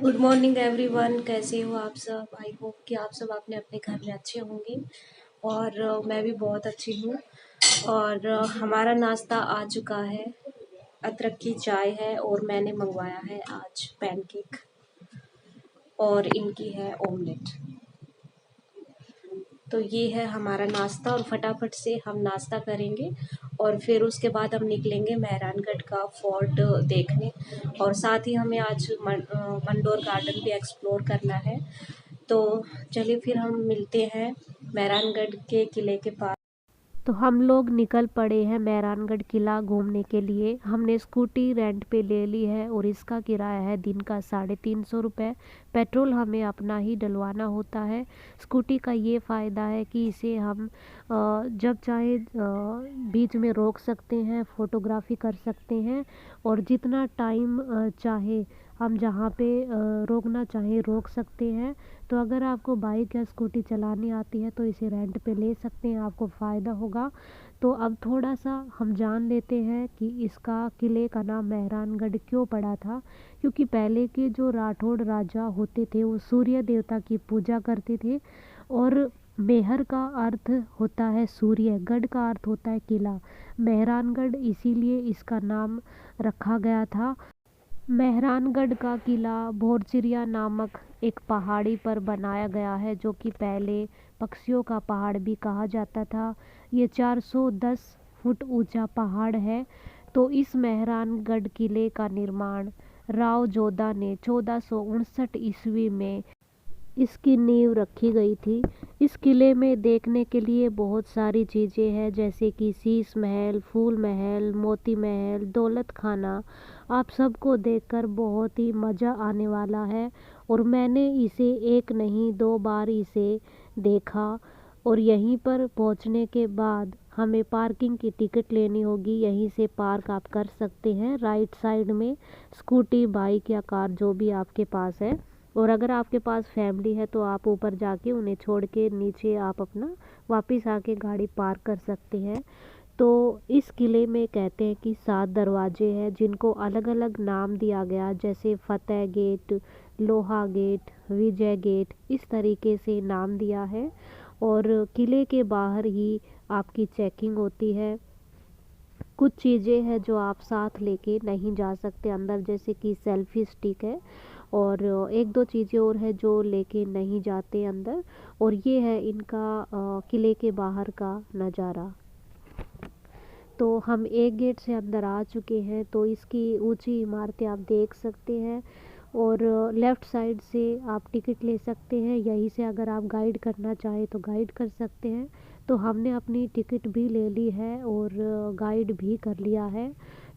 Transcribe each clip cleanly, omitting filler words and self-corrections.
Good morning everyone. कैसे हो आप सब? आई होप कि आप सब अपने अपने घर में अच्छे होंगे। और मैं भी बहुत अच्छी हूँ। और हमारा नाश्ता आ चुका है। अदरक की चाय है और मैंने मंगवाया है आज पैनकेक और इनकी है ऑमलेट। तो ये है हमारा नाश्ता और फटाफट से हम नाश्ता करेंगे और फिर उसके बाद हम निकलेंगे मेहरानगढ़ का फोर्ट देखने। और साथ ही हमें आज मंडोर गार्डन भी एक्सप्लोर करना है। तो चलिए फिर हम मिलते हैं मेहरानगढ़ के किले के पास। तो हम लोग निकल पड़े हैं मेहरानगढ़ किला घूमने के लिए। हमने स्कूटी रेंट पे ले ली है और इसका किराया है दिन का 350 रुपये। पेट्रोल हमें अपना ही डलवाना होता है। स्कूटी का ये फ़ायदा है कि इसे हम जब चाहे बीच में रोक सकते हैं, फ़ोटोग्राफी कर सकते हैं और जितना टाइम चाहे हम जहाँ पे रोकना चाहें रोक सकते हैं। तो अगर आपको बाइक या स्कूटी चलानी आती है तो इसे रेंट पे ले सकते हैं, आपको फ़ायदा होगा। तो अब थोड़ा सा हम जान लेते हैं कि इसका किले का नाम मेहरानगढ़ क्यों पड़ा था। क्योंकि पहले के जो राठौड़ राजा होते थे वो सूर्य देवता की पूजा करते थे। और मेहर का अर्थ होता है सूर्य, गढ़ का अर्थ होता है किला। मेहरानगढ़ इसीलिए इसका नाम रखा गया था। मेहरानगढ़ का किला भोरचिरिया नामक एक पहाड़ी पर बनाया गया है, जो कि पहले पक्षियों का पहाड़ भी कहा जाता था। ये 410 फुट ऊंचा पहाड़ है। तो इस मेहरानगढ़ किले का निर्माण राव जोधा ने 1459 ईस्वी में इसकी नींव रखी गई थी। इस किले में देखने के लिए बहुत सारी चीज़ें हैं, जैसे कि शीश महल, फूल महल, मोती महल, दौलत खाना। आप सबको देखकर बहुत ही मज़ा आने वाला है। और मैंने इसे एक नहीं दो बार इसे देखा। और यहीं पर पहुंचने के बाद हमें पार्किंग की टिकट लेनी होगी। यहीं से पार्क आप कर सकते हैं राइट साइड में, स्कूटी, बाइक या कार जो भी आपके पास है। और अगर आपके पास फैमिली है तो आप ऊपर जाके उन्हें छोड़ के नीचे आप अपना वापस आके गाड़ी पार्क कर सकते हैं। तो इस किले में कहते हैं कि 7 दरवाजे हैं जिनको अलग अलग नाम दिया गया, जैसे फतेह गेट, लोहा गेट, विजय गेट, इस तरीके से नाम दिया है। और किले के बाहर ही आपकी चेकिंग होती है। कुछ चीज़ें हैं जो आप साथ लेके नहीं जा सकते अंदर, जैसे कि सेल्फी स्टिक है। और एक दो चीज़ें और है जो लेके नहीं जाते अंदर। और ये है इनका किले के बाहर का नज़ारा। तो हम एक गेट से अंदर आ चुके हैं। तो इसकी ऊंची इमारतें आप देख सकते हैं। और लेफ़्ट साइड से आप टिकट ले सकते हैं। यहीं से अगर आप गाइड करना चाहें तो गाइड कर सकते हैं। तो हमने अपनी टिकट भी ले ली है और गाइड भी कर लिया है।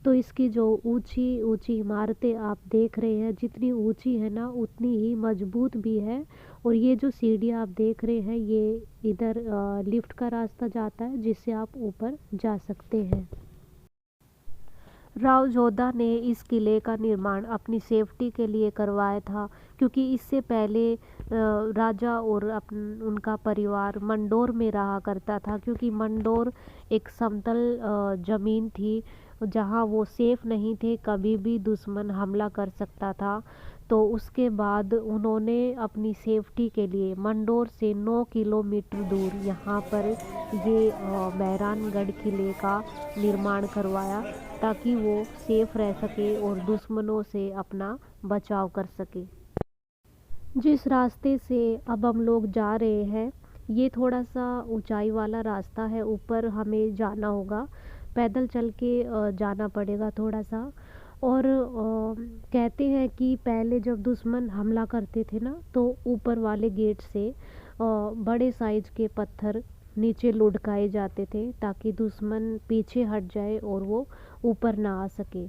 तो इसकी जो ऊंची ऊंची इमारतें आप देख रहे हैं, जितनी ऊंची है ना उतनी ही मजबूत भी है। और ये जो सीढ़ियाँ आप देख रहे हैं, ये इधर लिफ्ट का रास्ता जाता है जिससे आप ऊपर जा सकते हैं। राव जोधा ने इस किले का निर्माण अपनी सेफ्टी के लिए करवाया था। क्योंकि इससे पहले राजा और उनका परिवार मंडोर में रहा करता था। क्योंकि मंडोर एक समतल ज़मीन थी जहाँ वो सेफ नहीं थे, कभी भी दुश्मन हमला कर सकता था। तो उसके बाद उन्होंने अपनी सेफ्टी के लिए मंडोर से 9 किलोमीटर दूर यहाँ पर ये मेहरानगढ़ किले का निर्माण करवाया, ताकि वो सेफ रह सके और दुश्मनों से अपना बचाव कर सके। जिस रास्ते से अब हम लोग जा रहे हैं, ये थोड़ा सा ऊंचाई वाला रास्ता है, ऊपर हमें जाना होगा, पैदल चल के जाना पड़ेगा थोड़ा सा। और कहते हैं कि पहले जब दुश्मन हमला करते थे ना, तो ऊपर वाले गेट से बड़े साइज के पत्थर नीचे लुढ़काए जाते थे, ताकि दुश्मन पीछे हट जाए और वो ऊपर ना आ सके।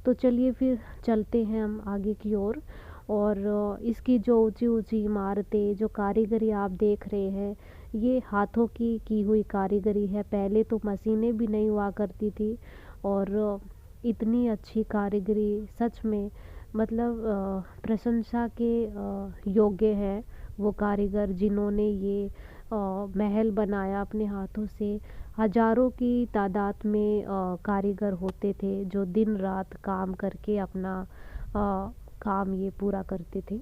तो चलिए फिर चलते हैं हम आगे की ओर। और इसकी जो ऊंची ऊंची इमारतें, जो कारीगरी आप देख रहे हैं, ये हाथों की हुई कारीगरी है। पहले तो मशीनें भी नहीं हुआ करती थी। और इतनी अच्छी कारीगरी सच में, मतलब प्रशंसा के योग्य है वो कारीगर जिन्होंने ये महल बनाया अपने हाथों से। हजारों की तादाद में कारीगर होते थे जो दिन रात काम करके अपना काम ये पूरा करते थे।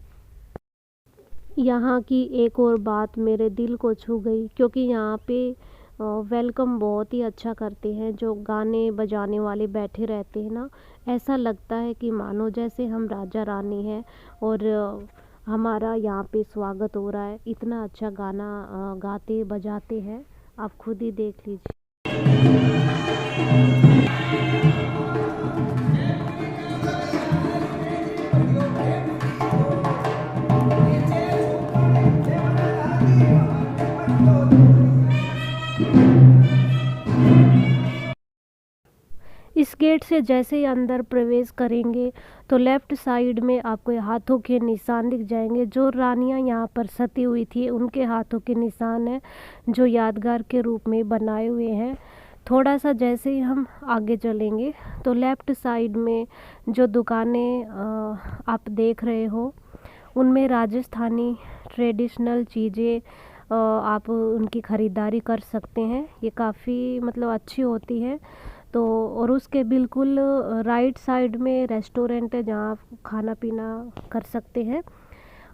यहाँ की एक और बात मेरे दिल को छू गई, क्योंकि यहाँ पे वेलकम बहुत ही अच्छा करते हैं। जो गाने बजाने वाले बैठे रहते हैं ना, ऐसा लगता है कि मानो जैसे हम राजा रानी हैं और हमारा यहाँ पे स्वागत हो रहा है। इतना अच्छा गाना गाते बजाते हैं, आप खुद ही देख लीजिए। इस गेट से जैसे ही अंदर प्रवेश करेंगे तो लेफ़्ट साइड में आपको हाथों के निशान दिख जाएंगे। जो रानियां यहाँ पर सती हुई थी उनके हाथों के निशान हैं, जो यादगार के रूप में बनाए हुए हैं। थोड़ा सा जैसे ही हम आगे चलेंगे तो लेफ़्ट साइड में जो दुकानें आप देख रहे हो, उनमें राजस्थानी ट्रेडिशनल चीज़ें आप उनकी ख़रीदारी कर सकते हैं। ये काफ़ी मतलब अच्छी होती है। तो और उसके बिल्कुल राइट साइड में रेस्टोरेंट है, जहाँ आप खाना पीना कर सकते हैं।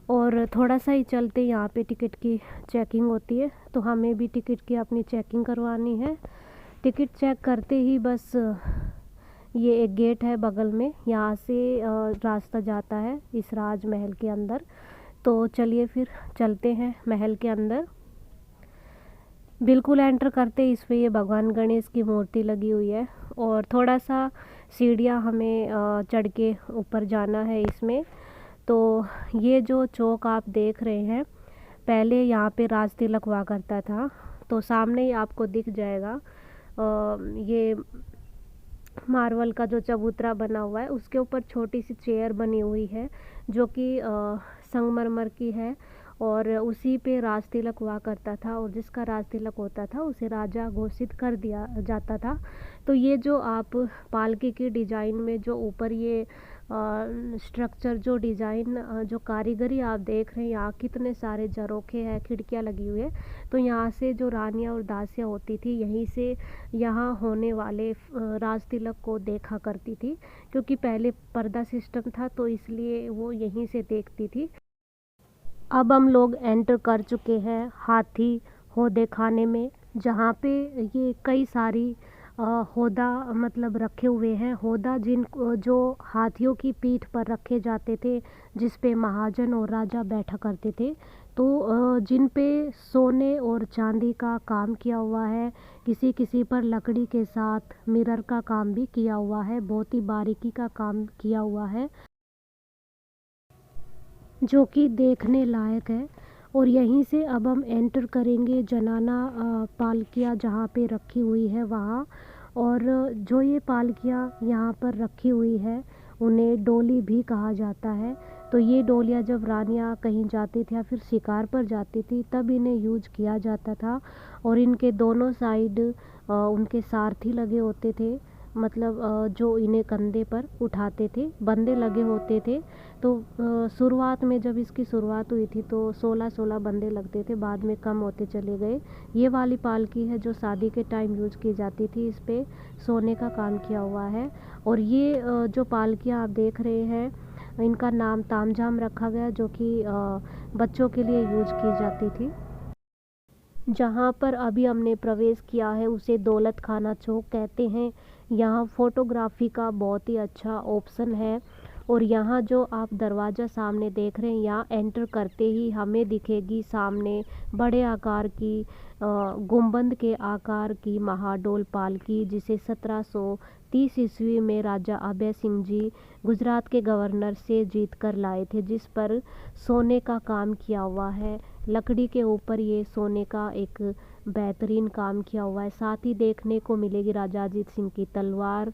और थोड़ा सा ही चलते यहाँ पे टिकट की चेकिंग होती है, तो हमें भी टिकट की अपनी चेकिंग करवानी है। टिकट चेक करते ही बस ये एक गेट है बगल में, यहाँ से रास्ता जाता है इस राजमहल के अंदर। तो चलिए फिर चलते हैं महल के अंदर। बिल्कुल एंटर करते ही इसमें ये भगवान गणेश की मूर्ति लगी हुई है, और थोड़ा सा सीढ़ियाँ हमें चढ़ के ऊपर जाना है इसमें। तो ये जो चौक आप देख रहे हैं, पहले यहाँ पे राज तिलक हुआ करता था। तो सामने ही आपको दिख जाएगा ये मार्बल का जो चबूतरा बना हुआ है, उसके ऊपर छोटी सी चेयर बनी हुई है जो कि संगमरमर की है, और उसी पे राज तिलक हुआ करता था। और जिसका राज तिलक होता था उसे राजा घोषित कर दिया जाता था। तो ये जो आप पालकी की डिज़ाइन में जो ऊपर ये स्ट्रक्चर, जो डिज़ाइन, जो कारीगरी आप देख रहे हैं, यहाँ कितने सारे झरोखे हैं, खिड़कियाँ लगी हुई है। तो यहाँ से जो रानियाँ और दासियाँ होती थी, यहीं से यहाँ होने वाले राज तिलक को देखा करती थी, क्योंकि पहले पर्दा सिस्टम था तो इसलिए वो यहीं से देखती थी। अब हम लोग एंटर कर चुके हैं हाथी होदे खाने में, जहाँ पे ये कई सारी होदा मतलब रखे हुए हैं। होदा जो हाथियों की पीठ पर रखे जाते थे, जिस पे महाजन और राजा बैठा करते थे। तो जिन पे सोने और चांदी का काम किया हुआ है, किसी किसी पर लकड़ी के साथ मिरर का काम भी किया हुआ है, बहुत ही बारीकी का काम किया हुआ है, जो कि देखने लायक है। और यहीं से अब हम एंटर करेंगे जनाना पालकियाँ जहाँ पे रखी हुई है वहाँ। और जो ये पालकियाँ यहाँ पर रखी हुई है, उन्हें डोली भी कहा जाता है। तो ये डोलियाँ जब रानियाँ कहीं जाती थी या फिर शिकार पर जाती थी, तब इन्हें यूज किया जाता था। और इनके दोनों साइड उनके सारथी लगे होते थे, मतलब जो इन्हें कंधे पर उठाते थे, बंदे लगे होते थे। तो शुरुआत में जब इसकी शुरुआत हुई थी तो 16-16 बंदे लगते थे, बाद में कम होते चले गए। ये वाली पालकी है जो शादी के टाइम यूज की जाती थी, इस पे सोने का काम किया हुआ है। और ये जो पालकियाँ आप देख रहे हैं, इनका नाम तामझाम रखा गया, जो कि बच्चों के लिए यूज की जाती थी। जहाँ पर अभी हमने प्रवेश किया है उसे दौलत खाना चौक कहते हैं। यहाँ फ़ोटोग्राफ़ी का बहुत ही अच्छा ऑप्शन है। और यहाँ जो आप दरवाज़ा सामने देख रहे हैं, यहाँ एंटर करते ही हमें दिखेगी सामने बड़े आकार की गुंबद के आकार की महाडोल पालकी, जिसे 1730 ईस्वी में राजा अभय सिंह जी गुजरात के गवर्नर से जीत कर लाए थे, जिस पर सोने का काम किया हुआ है। लकड़ी के ऊपर ये सोने का एक बेहतरीन काम किया हुआ है। साथ ही देखने को मिलेगी राजा अजीत सिंह की तलवार,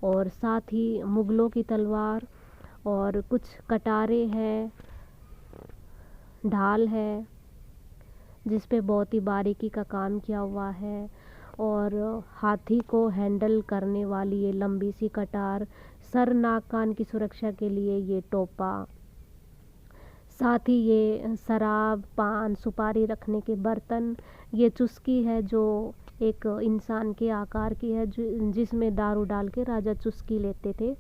और साथ ही मुगलों की तलवार, और कुछ कटारे हैं, ढाल है जिस पे बहुत ही बारीकी का काम किया हुआ है, और हाथी को हैंडल करने वाली ये लंबी सी कटार, सर नाक कान की सुरक्षा के लिए ये टोपा, साथ ही ये शराब पान सुपारी रखने के बर्तन, ये चुस्की है जो एक इंसान के आकार की है, जिसमें दारू डाल के राजा चुस्की लेते थे।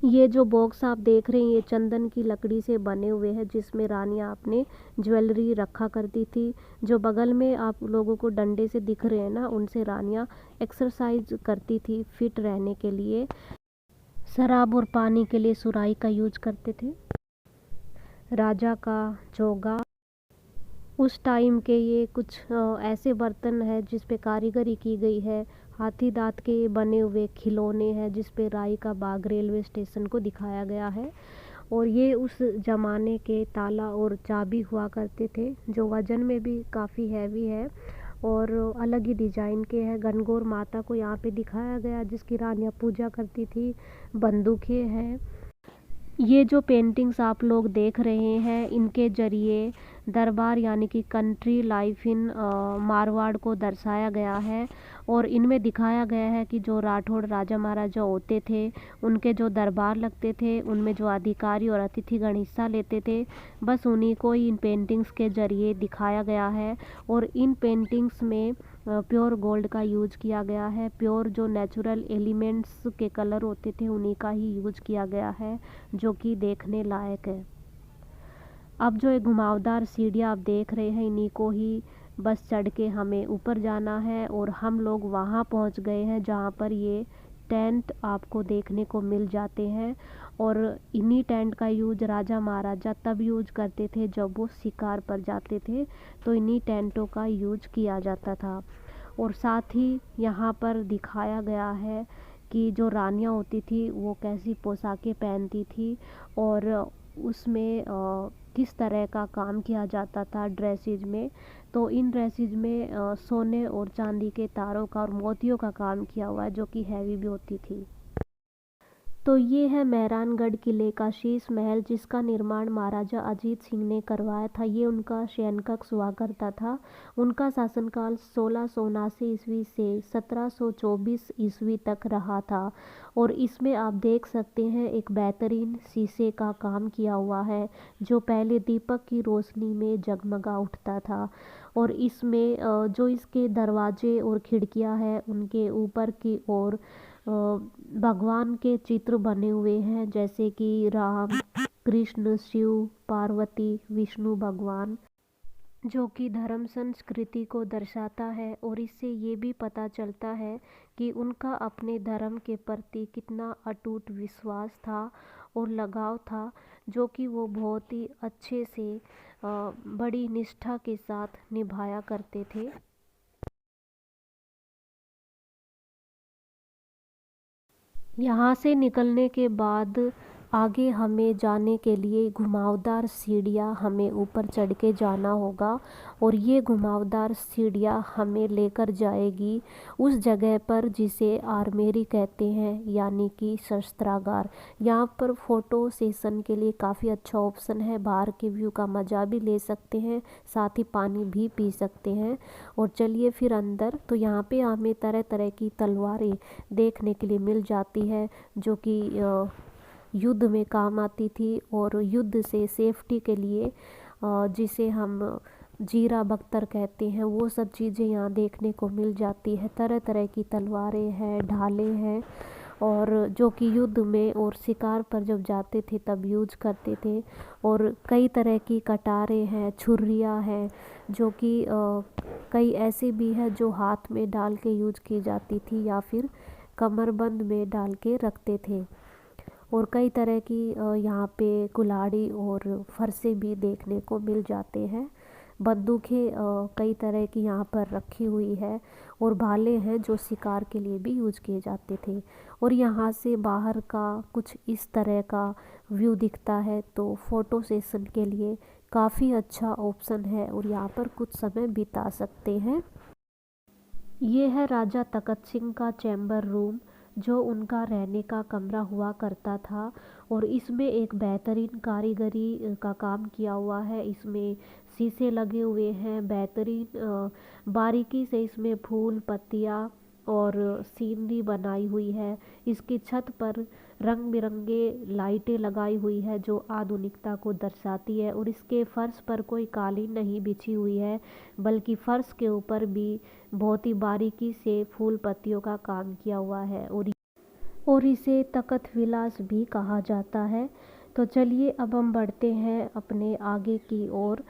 ये जो बॉक्स आप देख रहे हैं ये चंदन की लकड़ी से बने हुए हैं, जिसमें रानियां अपने ज्वेलरी रखा करती थी। जो बगल में आप लोगों को डंडे से दिख रहे हैं ना, उनसे रानियां एक्सरसाइज करती थी फिट रहने के लिए। शराब और पानी के लिए सुराही का यूज करते थे। राजा का चोगा, उस टाइम के ये कुछ ऐसे बर्तन है जिस पे कारीगरी की गई है। हाथी दांत के बने हुए खिलौने हैं जिस पे राई का बाग रेलवे स्टेशन को दिखाया गया है। और ये उस ज़माने के ताला और चाबी हुआ करते थे, जो वज़न में भी काफ़ी हैवी है और अलग ही डिज़ाइन के हैं। गणगौर माता को यहाँ पे दिखाया गया जिसकी रानियाँ पूजा करती थी। बंदूकें हैं। ये जो पेंटिंग्स आप लोग देख रहे हैं इनके ज़रिए दरबार यानी कि कंट्री लाइफ इन मारवाड़ को दर्शाया गया है। और इनमें दिखाया गया है कि जो राठौड़ राजा महाराजा होते थे उनके जो दरबार लगते थे उनमें जो अधिकारी और अतिथिगण हिस्सा लेते थे, बस उन्हीं को ही इन पेंटिंग्स के ज़रिए दिखाया गया है। और इन पेंटिंग्स में प्योर गोल्ड का यूज किया गया है। प्योर जो नेचुरल एलिमेंट्स के कलर होते थे उन्हीं का ही यूज किया गया है, जो कि देखने लायक है। अब जो ये घुमावदार सीढ़ियाँ आप देख रहे हैं इन्हीं को ही बस चढ़ के हमें ऊपर जाना है। और हम लोग वहाँ पहुँच गए हैं जहाँ पर ये टेंट आपको देखने को मिल जाते हैं। और इन्हीं टेंट का यूज राजा महाराजा तब यूज करते थे जब वो शिकार पर जाते थे, तो इन्हीं टेंटों का यूज किया जाता था। और साथ ही यहाँ पर दिखाया गया है कि जो रानियाँ होती थी वो कैसी पोशाकें पहनती थी और उसमें किस तरह का काम किया जाता था ड्रेसेज में। तो इन ड्रेसेज में सोने और चांदी के तारों का और मोतियों का काम किया हुआ है, जो कि हैवी भी होती थी। तो ये है मेहरानगढ़ किले का शीश महल, जिसका निर्माण महाराजा अजीत सिंह ने करवाया था। ये उनका शयन कक्ष हुआ करता था। उनका शासनकाल 1679 ईस्वी से 1724 ईस्वी तक रहा था। और इसमें आप देख सकते हैं एक बेहतरीन शीशे का काम किया हुआ है, जो पहले दीपक की रोशनी में जगमगा उठता था। और इसमें जो इसके दरवाजे और खिड़कियां हैं उनके ऊपर की ओर भगवान के चित्र बने हुए हैं, जैसे कि राम, कृष्ण, शिव, पार्वती, विष्णु भगवान, जो कि धर्म संस्कृति को दर्शाता है। और इससे ये भी पता चलता है कि उनका अपने धर्म के प्रति कितना अटूट विश्वास था और लगाव था, जो कि वो बहुत ही अच्छे से बड़ी निष्ठा के साथ निभाया करते थे। यहाँ से निकलने के बाद आगे हमें जाने के लिए घुमावदार सीढ़ियाँ हमें ऊपर चढ़ के जाना होगा। और ये घुमावदार सीढ़ियाँ हमें लेकर जाएगी उस जगह पर जिसे आर्मेरी कहते हैं, यानी कि शस्त्रागार। यहाँ पर फ़ोटो सेशन के लिए काफ़ी अच्छा ऑप्शन है। बाहर के व्यू का मज़ा भी ले सकते हैं, साथ ही पानी भी पी सकते हैं। और चलिए फिर अंदर। तो यहाँ पे हमें तरह तरह की तलवारें देखने के लिए मिल जाती है, जो कि युद्ध में काम आती थी। और युद्ध से सेफ्टी के लिए जिसे हम जीरा बख्तर कहते हैं, वो सब चीज़ें यहाँ देखने को मिल जाती है। तरह तरह की तलवारें हैं, ढाले हैं, और जो कि युद्ध में और शिकार पर जब जाते थे तब यूज करते थे। और कई तरह की कटारें हैं, छुरियाँ हैं, जो कि कई ऐसे भी हैं जो हाथ में डाल के यूज की जाती थी या फिर कमरबंद में डाल के रखते थे। और कई तरह की यहाँ पे कुल्हाड़ी और फरसे भी देखने को मिल जाते हैं। बंदूकें कई तरह की यहाँ पर रखी हुई है, और भाले हैं जो शिकार के लिए भी यूज किए जाते थे। और यहाँ से बाहर का कुछ इस तरह का व्यू दिखता है, तो फ़ोटो सेशन के लिए काफ़ी अच्छा ऑप्शन है और यहाँ पर कुछ समय बिता सकते हैं। ये है राजा तखत सिंह का चैम्बर रूम, जो उनका रहने का कमरा हुआ करता था। और इसमें एक बेहतरीन कारीगरी का काम किया हुआ है। इसमें शीशे लगे हुए हैं, बेहतरीन बारीकी से इसमें फूल पत्तियाँ और सीनरी बनाई हुई है। इसकी छत पर रंग बिरंगे लाइटें लगाई हुई है, जो आधुनिकता को दर्शाती है। और इसके फर्श पर कोई कालीन नहीं बिछी हुई है, बल्कि फर्श के ऊपर भी बहुत ही बारीकी से फूल पत्तियों का काम किया हुआ है। और और इसे तख्त विलास भी कहा जाता है। तो चलिए अब हम बढ़ते हैं अपने आगे की ओर।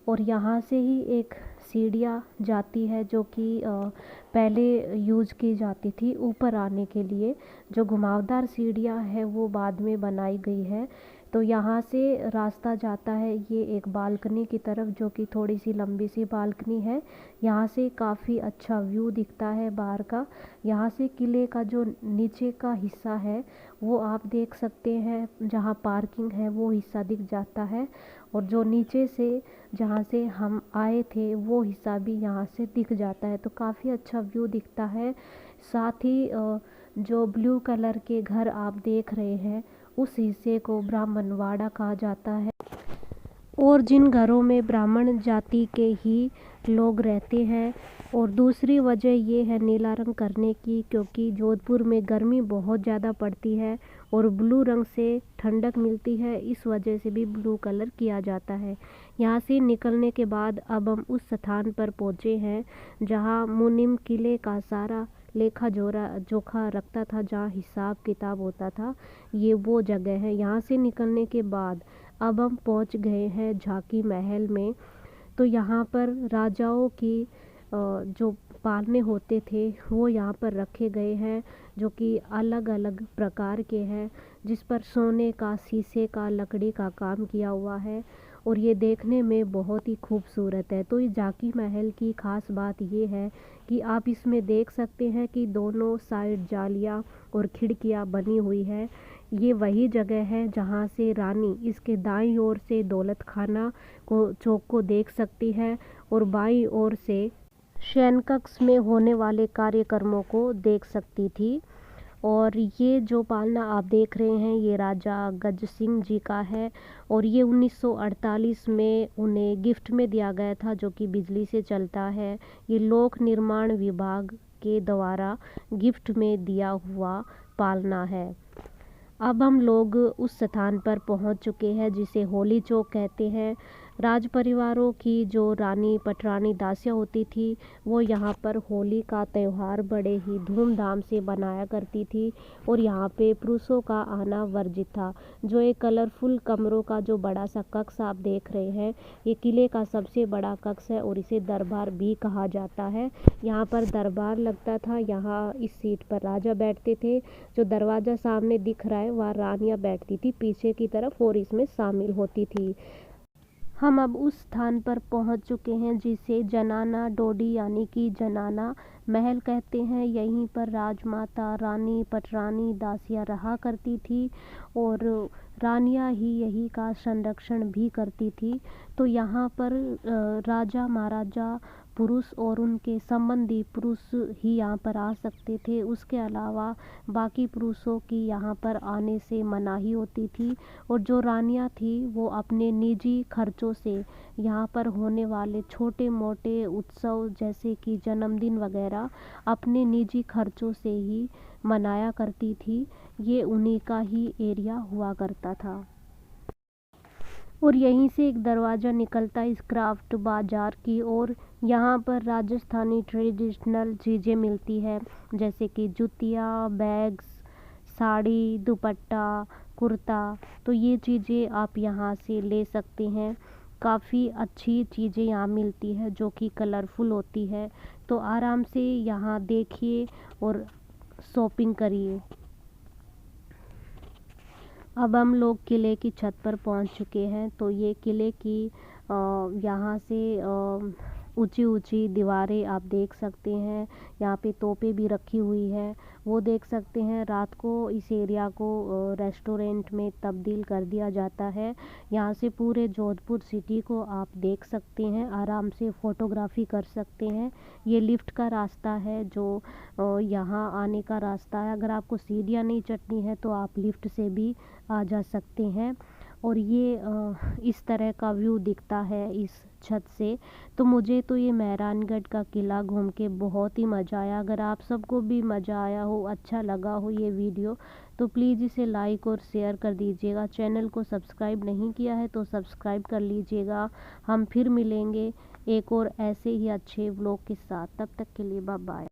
और यहाँ से ही एक सीढ़ियाँ जाती है जो कि पहले यूज़ की जाती थी ऊपर आने के लिए। जो घुमावदार सीढ़ियाँ है वो बाद में बनाई गई है। तो यहाँ से रास्ता जाता है ये एक बालकनी की तरफ, जो कि थोड़ी सी लंबी सी बालकनी है। यहाँ से काफ़ी अच्छा व्यू दिखता है बाहर का। यहाँ से किले का जो नीचे का हिस्सा है वो आप देख सकते हैं, जहाँ पार्किंग है वो हिस्सा दिख जाता है। और जो नीचे से जहाँ से हम आए थे वो हिस्सा भी यहाँ से दिख जाता है। तो काफ़ी अच्छा व्यू दिखता है। साथ ही जो ब्लू कलर के घर आप देख रहे हैं उस हिस्से को ब्राह्मणवाड़ा कहा जाता है। और जिन घरों में ब्राह्मण जाति के ही लोग रहते हैं। और दूसरी वजह ये है नीला रंग करने की, क्योंकि जोधपुर में गर्मी बहुत ज़्यादा पड़ती है और ब्लू रंग से ठंडक मिलती है, इस वजह से भी ब्लू कलर किया जाता है। यहाँ से निकलने के बाद अब हम उस स्थान पर पहुँचे हैं जहाँ मुनिम किले का सारा लेखा जोखा रखता था, जहाँ हिसाब किताब होता था। ये वो जगह है। यहाँ से निकलने के बाद अब हम पहुँच गए हैं झांकी महल में। तो यहाँ पर राजाओं की जो पालने होते थे वो यहाँ पर रखे गए हैं, जो कि अलग अलग प्रकार के हैं, जिस पर सोने का, शीशे का, लकड़ी का काम किया हुआ है। और ये देखने में बहुत ही खूबसूरत है। तो इस झांकी महल की ख़ास बात ये है कि आप इसमें देख सकते हैं कि दोनों साइड जालियाँ और खिड़कियाँ बनी हुई है। ये वही जगह है जहाँ से रानी इसके दाईं ओर से दौलत खाना को चौक को देख सकती है और बाईं ओर से शयन कक्ष में होने वाले कार्यक्रमों को देख सकती थी। और ये जो पालना आप देख रहे हैं ये राजा गज सिंह जी का है। और ये 1948 में उन्हें गिफ्ट में दिया गया था, जो कि बिजली से चलता है। ये लोक निर्माण विभाग के द्वारा गिफ्ट में दिया हुआ पालना है। अब हम लोग उस स्थान पर पहुंच चुके हैं जिसे होली चौक कहते हैं। राज परिवारों की जो रानी पटरानी दासियाँ होती थी वो यहाँ पर होली का त्यौहार बड़े ही धूमधाम से मनाया करती थी। और यहाँ पे पुरुषों का आना वर्जित था। जो एक कलरफुल कमरों का जो बड़ा सा कक्ष आप देख रहे हैं, ये किले का सबसे बड़ा कक्ष है और इसे दरबार भी कहा जाता है। यहाँ पर दरबार लगता था। यहाँ इस सीट पर राजा बैठते थे। जो दरवाज़ा सामने दिख रहा है वहाँ रानियाँ बैठती थी पीछे की तरफ और इसमें शामिल होती थी। हम अब उस स्थान पर पहुंच चुके हैं जिसे जनाना डोडी यानी कि जनाना महल कहते हैं। यहीं पर राजमाता रानी पटरानी दासियाँ रहा करती थी और रानियाँ ही यही का संरक्षण भी करती थी। तो यहाँ पर राजा महाराजा पुरुष और उनके संबंधी पुरुष ही यहाँ पर आ सकते थे। उसके अलावा बाकी पुरुषों की यहाँ पर आने से मनाही होती थी। और जो रानियाँ थी वो अपने निजी खर्चों से यहाँ पर होने वाले छोटे मोटे उत्सव जैसे कि जन्मदिन वगैरह अपने निजी खर्चों से ही मनाया करती थी। ये उन्हीं का ही एरिया हुआ करता था। और यहीं से एक दरवाज़ा निकलता है इस क्राफ्ट बाज़ार की ओर। यहाँ पर राजस्थानी ट्रेडिशनल चीज़ें मिलती है, जैसे कि जुतियाँ, बैग्स, साड़ी, दुपट्टा, कुर्ता। तो ये चीज़ें आप यहाँ से ले सकते हैं। काफ़ी अच्छी चीज़ें यहाँ मिलती है जो कि कलरफुल होती है। तो आराम से यहाँ देखिए और शॉपिंग करिए। अब हम लोग किले की छत पर पहुंच चुके हैं। तो ये किले की यहाँ से ऊंची ऊंची दीवारें आप देख सकते हैं। यहाँ पे तोपें भी रखी हुई है, वो देख सकते हैं। रात को इस एरिया को रेस्टोरेंट में तब्दील कर दिया जाता है। यहाँ से पूरे जोधपुर सिटी को आप देख सकते हैं, आराम से फ़ोटोग्राफी कर सकते हैं। ये लिफ्ट का रास्ता है जो यहाँ आने का रास्ता है। अगर आपको सीढ़ियाँ नहीं चढ़नी है तो आप लिफ्ट से भी आ जा सकते हैं। और ये इस तरह का व्यू दिखता है इस छत से। तो मुझे तो ये मेहरानगढ़ का किला घूम के बहुत ही मज़ा आया। अगर आप सबको भी मज़ा आया हो, अच्छा लगा हो ये वीडियो, तो प्लीज़ इसे लाइक और शेयर कर दीजिएगा। चैनल को सब्सक्राइब नहीं किया है तो सब्सक्राइब कर लीजिएगा। हम फिर मिलेंगे एक और ऐसे ही अच्छे व्लॉग के साथ। तब तक के लिए बाय बाय।